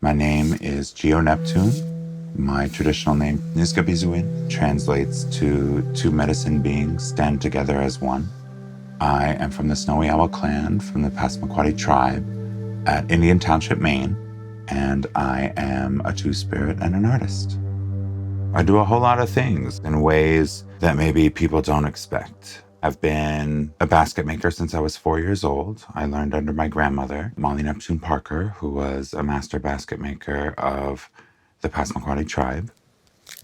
My name is Geo Neptune. My traditional name, Niskabizuin, translates to two medicine beings stand together as one. I am from the Snowy Owl clan, from the Passamaquoddy tribe at Indian Township, Maine, and I am a two-spirit and an artist. I do a whole lot of things in ways that maybe people don't expect. I've been a basket maker since I was 4 years old. I learned under my grandmother, Neptune Parker, who was a master basket maker of the Passamaquoddy tribe.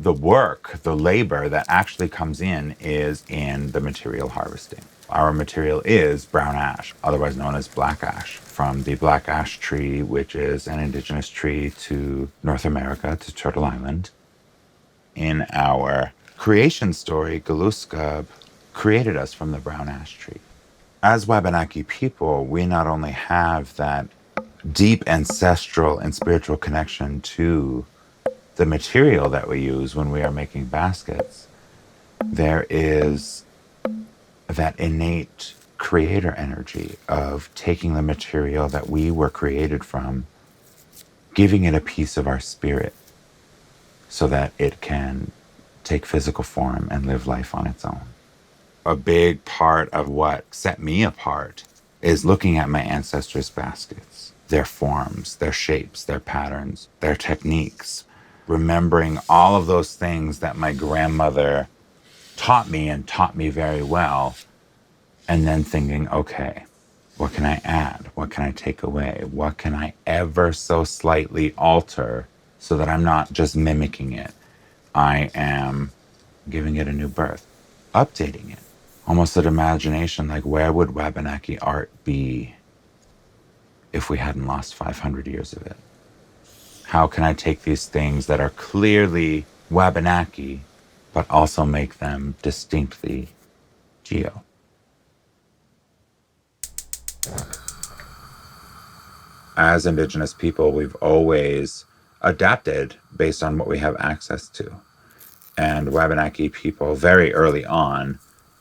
The work, the labor that actually comes in is in the material harvesting. Our material is brown ash, otherwise known as black ash, from the black ash tree, which is an indigenous tree to North America, to Turtle Island. In our creation story, Galuskab created us from the brown ash tree. As Wabanaki people, we not only have that deep ancestral and spiritual connection to the material that we use when we are making baskets, there is that innate creator energy of taking the material that we were created from, giving it a piece of our spirit so that it can take physical form and live life on its own. A big part of what set me apart is looking at my ancestors' baskets, their forms, their shapes, their patterns, their techniques, remembering all of those things that my grandmother taught me and taught me very well, and then thinking, okay, what can I add? What can I take away? What can I ever so slightly alter so that I'm not just mimicking it? I am giving it a new birth, updating it. Almost an imagination, like, where would Wabanaki art be if we hadn't lost 500 years of it? How can I take these things that are clearly Wabanaki, but also make them distinctly Geo? As Indigenous people, we've always adapted based on what we have access to. And Wabanaki people, very early on,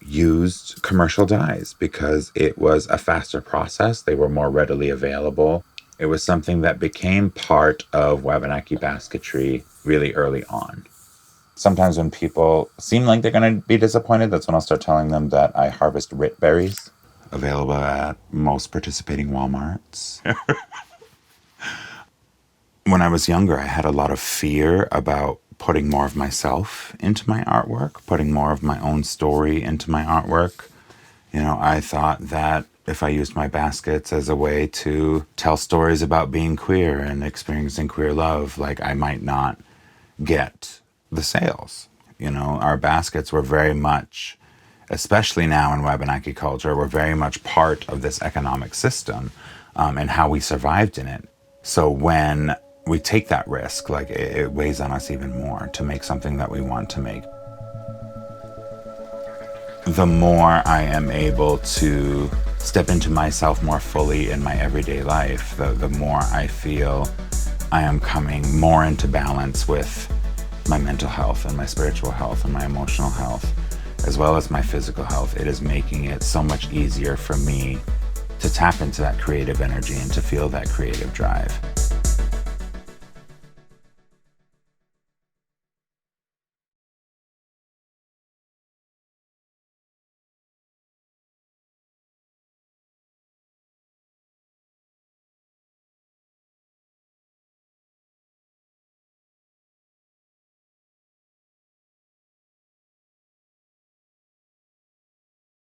used commercial dyes because it was a faster process. They were more readily available. It was something that became part of Wabanaki basketry really early on. Sometimes when people seem like they're going to be disappointed, that's when I'll start telling them that I harvest rit berries, available at most participating Walmarts. When I was younger, I had a lot of fear about putting more of myself into my artwork, putting more of my own story into my artwork. You know, I thought that if I used my baskets as a way to tell stories about being queer and experiencing queer love, like, I might not get the sales. You know, our baskets were very much, especially now in Wabanaki culture, were very much part of this economic system and how we survived in it. So when we take that risk, like, it weighs on us even more to make something that we want to make. The more I am able to step into myself more fully in my everyday life, the more I feel I am coming more into balance with my mental health and my spiritual health and my emotional health, as well as my physical health. It is making it so much easier for me to tap into that creative energy and to feel that creative drive.